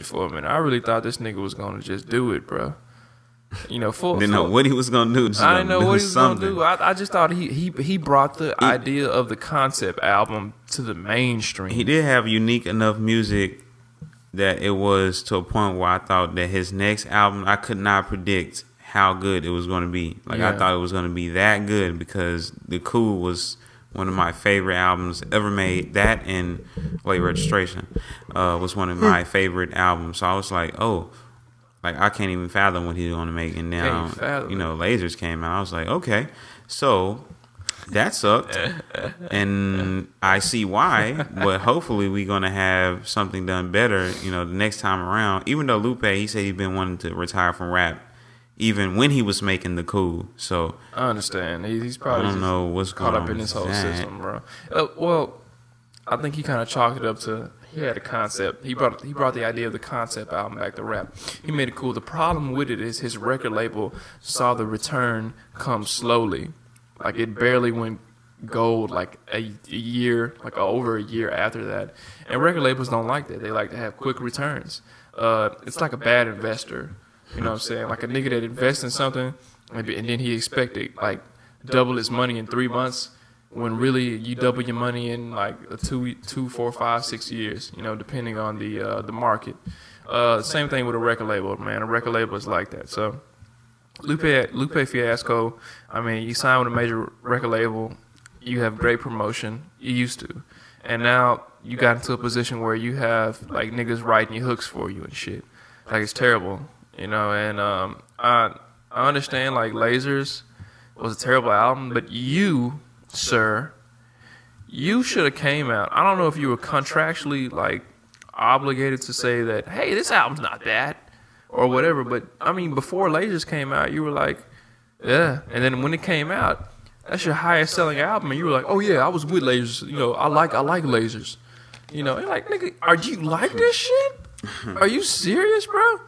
for a minute. I really thought this nigga was gonna just do it, bro. You know, Didn't know what he was gonna do. I didn't know what he was gonna do. I just thought he brought the idea of the concept album to the mainstream. He did have unique enough music that it was to a point where I thought that his next album, I could not predict how good it was going to be. Like, I thought it was going to be that good because The Cool was one of my favorite albums ever made. That and Late Registration was one of my favorite albums. So I was like, oh, like I can't even fathom what he's going to make. And now, you know, Lasers came out. I was like, okay, so that sucked. And I see why, but hopefully we're going to have something done better, you know, the next time around. Even though Lupe, he said he'd been wanting to retire from rap even when he was making The Cool. So I understand. He's probably I don't know what's caught going up in this on whole with that. system, bro. Well, I think he kind of chalked it up to he had a concept. He brought the idea of the concept album back to rap. He made it cool. The problem with it is his record label saw the return come slowly. Like it barely went gold like a year, like over a year after that. And record labels don't like that. They like to have quick returns. It's like a bad investor. You know what I'm saying? Like a nigga that invests in something and then he expected like double his money in 3 months when really you double your money in like 2, 4, 5, 6 years, you know, depending on the market. Same thing with a record label, man. A record label is like that. So Lupe Fiasco, I mean, you sign with a major record label, you have great promotion, you used to. And now you got into a position where you have like niggas writing your hooks for you and shit. Like it's terrible. You know, and I understand like Lasers was a terrible album, but you, sir, you should have came out. I don't know if you were contractually like obligated to say that, hey, this album's not bad or whatever, but I mean before Lasers came out, you were like, yeah, and then when it came out, that's your highest selling album, and you were like, oh yeah, I was with Lasers, you know, I like Lasers, you know, and like nigga, do you like this shit? Are you serious, bro?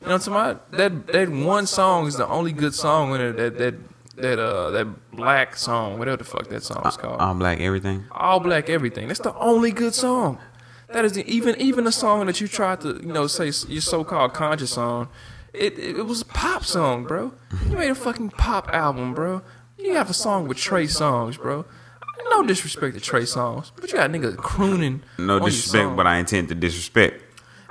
You know what I'm talking about? That one song is the only good song in it. That black song, whatever the fuck that song is called. All Black Everything. All Black Everything. That's the only good song. That is even the song that you tried to say your so-called conscious song. It was a pop song, bro. You made a fucking pop album, bro. You have a song with Trey Songz, bro. No disrespect to Trey Songz, but you got niggas crooning. No disrespect, but I intend to disrespect.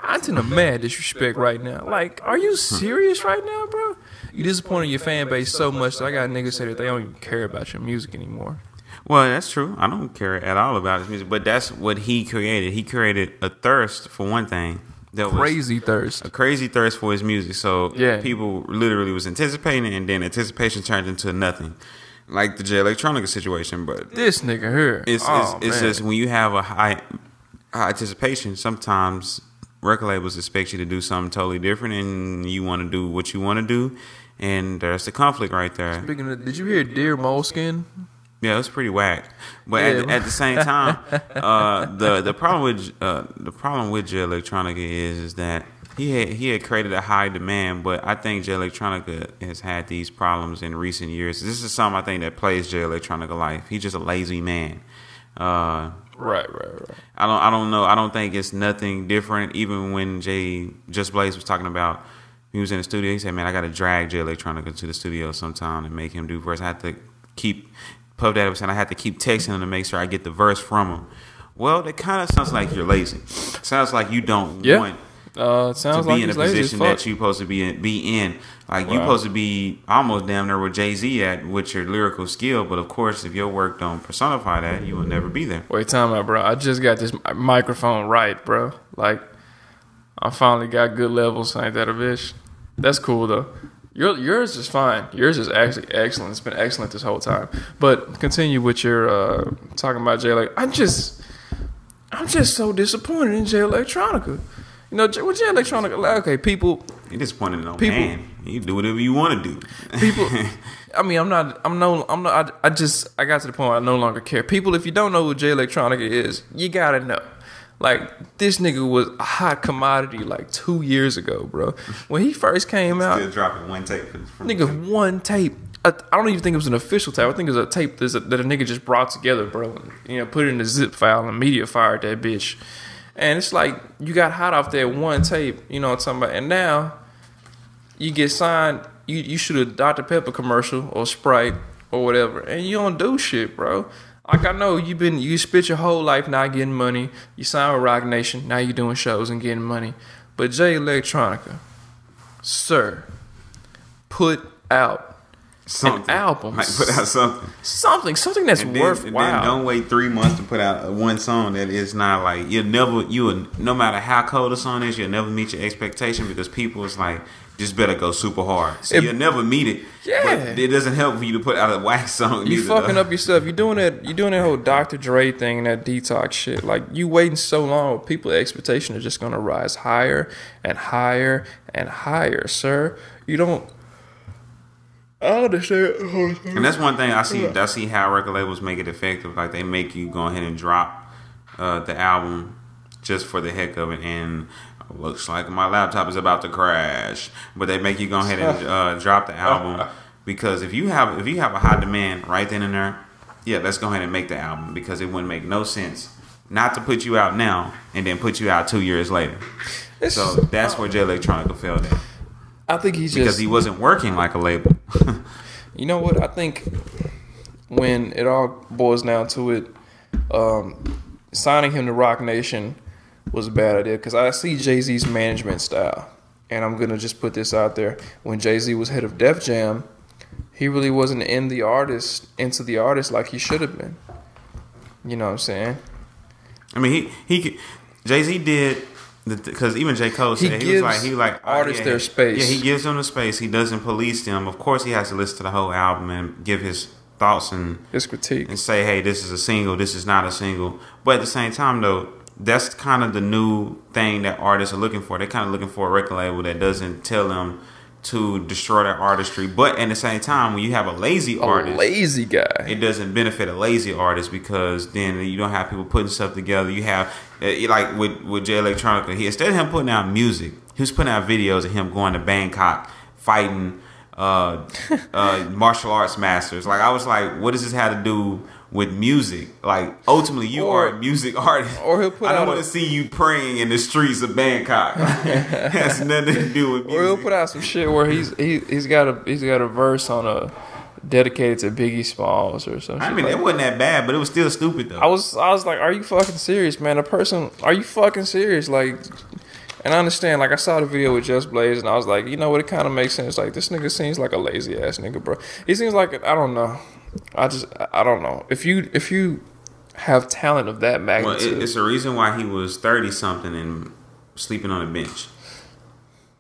I'm in a mad disrespect right now. Like, are you serious right now, bro? You disappointed your fan base so much that I got niggas say that they don't even care about your music anymore. Well, that's true. I don't care at all about his music, but that's what he created. He created a thirst, for one thing. Crazy thirst. A crazy thirst for his music. So yeah. People literally was anticipating, and then anticipation turned into nothing. Like the Jay Electronica situation, but this nigga here. It's just when you have a high anticipation, sometimes record labels expect you to do something totally different, and you want to do what you want to do, and there's the conflict right there. Speaking of, did you hear Dear Moleskine? Yeah, it was pretty whack. But at the same time, the problem with Jay Electronica is that he had created a high demand, but I think Jay Electronica has had these problems in recent years. This is something I think that plays Jay Electronica life. He's just a lazy man. Right. I don't know. I don't think it's nothing different. Even when Just Blaze was talking about, he was in the studio. He said, "Man, I got to drag Jay Electronica to the studio sometime and make him do verse. I have to keep Puff Daddy was saying I had to keep texting him to make sure I get the verse from him." Well, that kind of sounds like you're lazy. Sounds like you don't want to be in a position that you're supposed to be in. Like you're supposed to be almost damn near where Jay-Z at with your lyrical skill, but of course, if your work don't personify that, you will never be there. Wait, time out, bro. I just got this microphone right, bro. Like, I finally got good levels. Ain't that a bitch? That's cool though. Yours is fine. Yours is actually excellent. It's been excellent this whole time. But continue with your talking about Jay. Like, I'm just so disappointed in Jay Electronica. You know, with Jay Electronica, like, okay, people. You're disappointed in man. You do whatever you want to do. People. I mean, I got to the point where I no longer care. People, if you don't know who Jay Electronica is, you gotta know. Like, this nigga was a hot commodity like 2 years ago, bro. When he first came out, still dropping one tape. Nigga, one tape. I don't even think it was an official tape. I think it was a tape that a nigga just brought together, bro. You know, put it in a zip file and media fired that bitch. And it's like you got hot off that one tape, you know what I'm talking about? And now you get signed, you shoot a Dr. Pepper commercial or Sprite or whatever, and you don't do shit, bro. Like I know you spent your whole life not getting money. You signed with Rock Nation, now you doing shows and getting money. But Jay Electronica, sir, put out something. An album. Like put out something. Something that's worthwhile. And then don't wait 3 months to put out one song that is not like no matter how cold a song is, you'll never meet your expectation because people is like, just better go super hard. So you'll never meet it. Yeah. But it doesn't help for you to put out a whack song. You fucking up yourself. You're doing that whole Dr. Dre thing and that detox shit. Like you waiting so long, people's expectations are just gonna rise higher and higher and higher, sir. You don't. I understand. And that's one thing I see how record labels make it effective. Like they make you go ahead and drop the album just for the heck of it, and looks like my laptop is about to crash. But they make you go ahead and drop the album because if you have a high demand right then and there, yeah, let's go ahead and make the album because it wouldn't make no sense not to put you out now and then put you out 2 years later. So that's where Jay Electronica failed at. I think because he wasn't working like a label. You know what? I think when it all boils down to it, signing him to Rock Nation was a bad idea because I see Jay-Z's management style, and I'm gonna just put this out there. When Jay-Z was head of Def Jam, he really wasn't into the artist like he should have been. You know what I'm saying? I mean, he Jay-Z did. Because even J. Cole said he was like artists their space. Yeah, he gives them the space. He doesn't police them. Of course, he has to listen to the whole album and give his thoughts and his critique and say, "Hey, this is a single. This is not a single." But at the same time, though, that's kind of the new thing that artists are looking for. They're kind of looking for a record label that doesn't tell them to destroy their artistry. But at the same time, when you have a lazy guy, it doesn't benefit a lazy artist because then you don't have people putting stuff together. You have like with Jay Electronica, instead of him putting out music, he was putting out videos of him going to Bangkok fighting martial arts masters. Like I was like, what does this have to do with music? Like ultimately, you are a music artist. Or he'll put I don't want to see you praying in the streets of Bangkok. It has nothing to do with music. Or he'll put out some shit where he's got a verse on a dedicated to Biggie Smalls or something. I mean, it wasn't that bad, but it was still stupid though. I was like, are you fucking serious, man? Are you fucking serious? Like, and I understand. Like, I saw the video with Just Blaze, and I was like, you know what? It kind of makes sense. Like, this nigga seems like a lazy ass nigga, bro. He seems like I don't know. I don't know. If you have talent of that magnitude, it's a reason why he was 30 something and sleeping on a bench.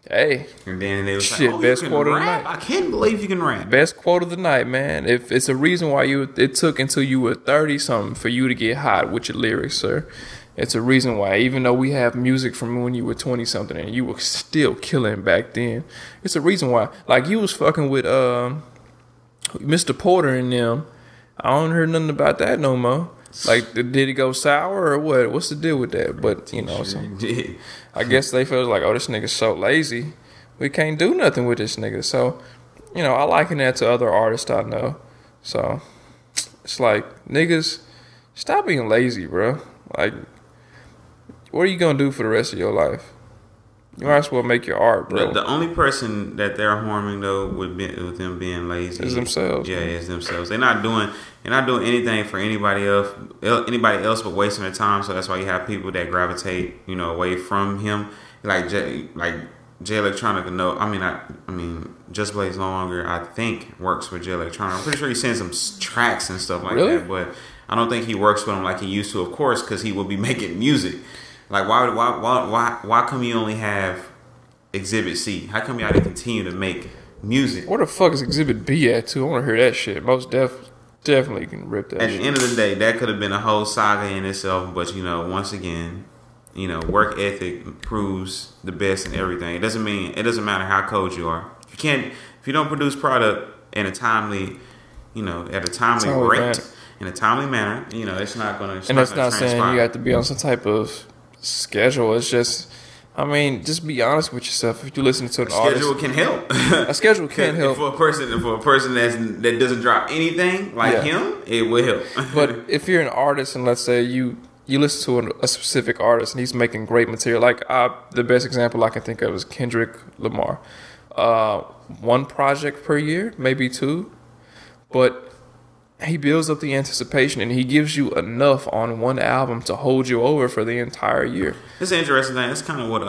Hey, and then they was shit, like, best quote of the night. I can't believe you can rap. Best quote of the night, man. If it's a reason why it took until you were 30 something for you to get hot with your lyrics, sir. It's a reason why, even though we have music from when you were 20 something and you were still killing back then, it's a reason why. Like you was fucking with Mr. Porter and them. I don't hear nothing about that no more. Like, did it go sour or what? What's the deal with that? But, you know, I guess they felt like, oh, this nigga's so lazy. We can't do nothing with this nigga. So, you know, I liken that to other artists I know. So, it's like, niggas, stop being lazy, bro. Like, what are you going to do for the rest of your life? You might as well make your art, bro. The only person that they're harming though with them being lazy is themselves. Yeah, it's themselves. They're not doing anything for anybody else but wasting their time. So that's why you have people that gravitate, you know, away from him. Like Jay Electronica. No, I mean, Just Blaze no longer, I think, works with Jay Electronica. I'm pretty sure he sends some tracks and stuff like that, but I don't think he works with him like he used to. Of course, because he will be making music. Like why come you only have Exhibit C? How come y'all didn't continue to make music? Where the fuck is Exhibit B at too? I want to hear that shit. Most definitely can rip that. At the end of the day, that could have been a whole saga in itself. But you know, once again, you know, work ethic proves the best in everything. It doesn't matter how cold you are. If you don't produce product in a timely, you know, at a timely rate, in a timely manner, you know, it's not gonna. And that's not saying you have to be on some type of schedule. It's just, I mean, just be honest with yourself. If you listen to an artist, schedule can help. A schedule can help for a person that doesn't drop anything like him. It will help. But if you're an artist and let's say you you listen to a specific artist and he's making great material. Like the best example I can think of is Kendrick Lamar. One project per year, maybe two, but he builds up the anticipation and he gives you enough on one album to hold you over for the entire year. It's an interesting thing. That's kind of what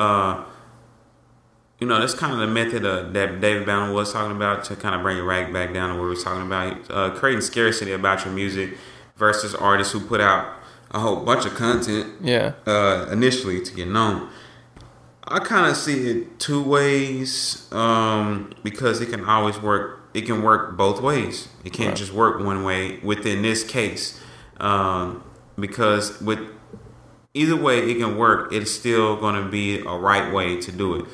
that's kind of the method that David Banner was talking about to kind of bring it right back down to what we were talking about. Creating scarcity about your music versus artists who put out a whole bunch of content initially to get known. I kind of see it two ways because it can always work. It can work both ways. It can't just work one way within this case because with either way it can work. It's still going to be a right way to do it.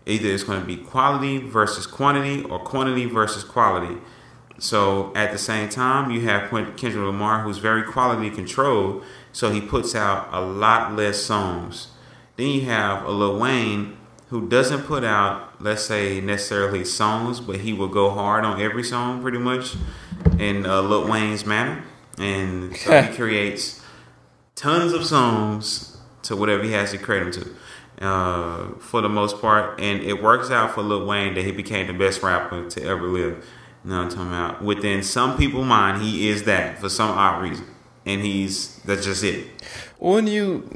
Either it's going to be quality versus quantity or quantity versus quality. So at the same time, you have Kendrick Lamar, who's very quality controlled, so he puts out a lot less songs. Then you have a Lil Wayne, who doesn't put out, let's say, necessarily songs, but he will go hard on every song pretty much in Lil Wayne's manner. And so he creates tons of songs to whatever he has to create them to. For the most part, and it works out for Lil Wayne that he became the best rapper to ever live. You know what I'm talking about? Within some people's mind, he is that for some odd reason, and that's just it. When you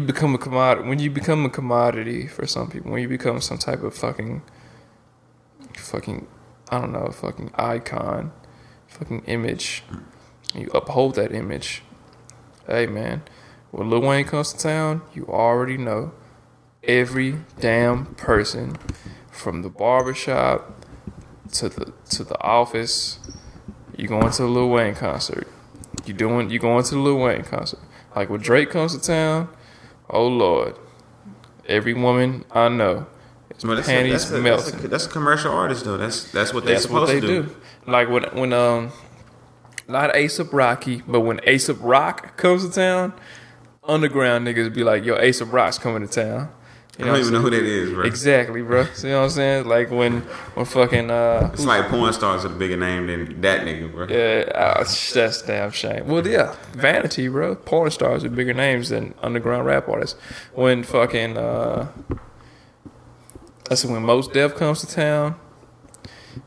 become a commodity for some people, when you become some type of fucking I don't know, fucking icon, fucking image, you uphold that image. Hey man, when Lil Wayne comes to town, you already know. Every damn person, from the barbershop to the office, you going to the Lil Wayne concert. You going to the Lil Wayne concert. Like when Drake comes to town, oh Lord, every woman I know, panties melting. That's a commercial artist though. That's what they're supposed to do. Like when not A$AP Rocky, but when A$AP Rock comes to town, underground niggas be like, yo, A$AP Rock's coming to town. I don't even know who that is, bro. Exactly, bro. See what I'm saying? Like when fucking it's like porn stars are a bigger name than that nigga, bro. Yeah, that's damn shame. Well, yeah, vanity, bro. Porn stars are bigger names than underground rap artists. When fucking that's when Mos Def comes to town.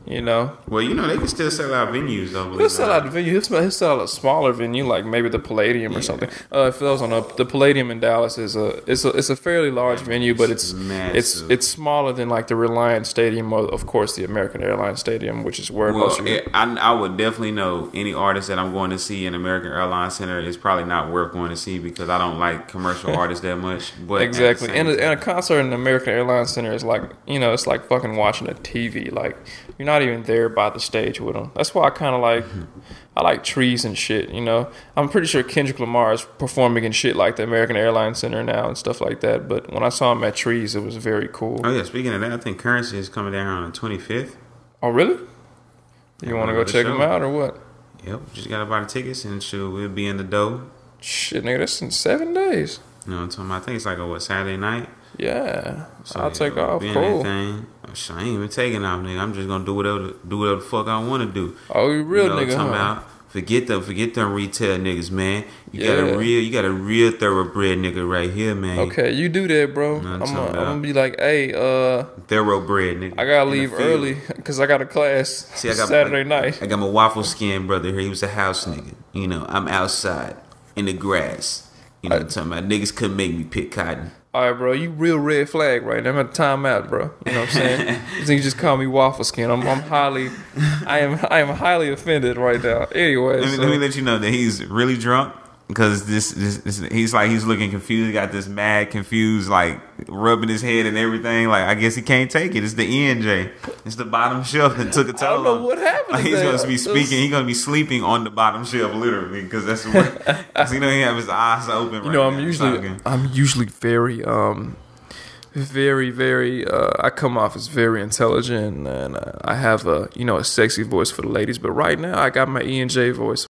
You know. Well, they can still sell out venues though. He'll sell out the venue. He'll sell out a smaller venue, like maybe the Palladium or something. For those on the Palladium in Dallas is a fairly large venue, but it's smaller than like the Reliance Stadium or of course the American Airlines Stadium, which is where most of I would definitely know any artist that I'm going to see in American Airlines Center is probably not worth going to see because I don't like commercial artists that much. But exactly, and a concert in the American Airlines Center is like it's like fucking watching a TV. Like you're not even there by the stage with them. That's why I kind of like I like trees and shit. I'm pretty sure Kendrick Lamar is performing in shit like the American Airlines Center now and stuff like that. But when I saw him at Trees, it was very cool. Oh yeah, speaking of that, I think Currency is coming down on the 25th. Oh really? You want to go check him out or what? Yep, just gotta buy the tickets and we'll be in the dough. Shit, nigga, that's in 7 days. You know what I'm talking about? I think it's like Saturday night. Yeah, so I'll take off. Cool. I ain't even taking off, nigga. I'm just gonna do whatever the fuck I want to do. Oh, you real nigga, huh? About? Forget them retail niggas, man. You got a real thoroughbred nigga right here, man. Okay, you do that, bro. I'm gonna be like, hey, thoroughbred nigga. I gotta leave early because I got a class Saturday night. I got my waffle skin brother here. He was a house nigga. I'm outside in the grass. What I'm talking about? Niggas couldn't make me pick cotton. All right, bro, you real red flag right now. I'm at timeout, bro. You know what I'm saying? You just call me waffle skin. I am highly offended right now. Anyway, let me let you know that he's really drunk because this he's looking confused. He got this mad confused, like rubbing his head and everything. Like I guess he can't take it. It's the ENJ. It's the bottom shelf that took a toll. I don't know what happened. Like, he's gonna be speaking. He's gonna be sleeping on the bottom shelf, literally, because that's what. He have his eyes open. I'm usually very very I come off as very intelligent and I have a sexy voice for the ladies, but right now I got my ENJ voice.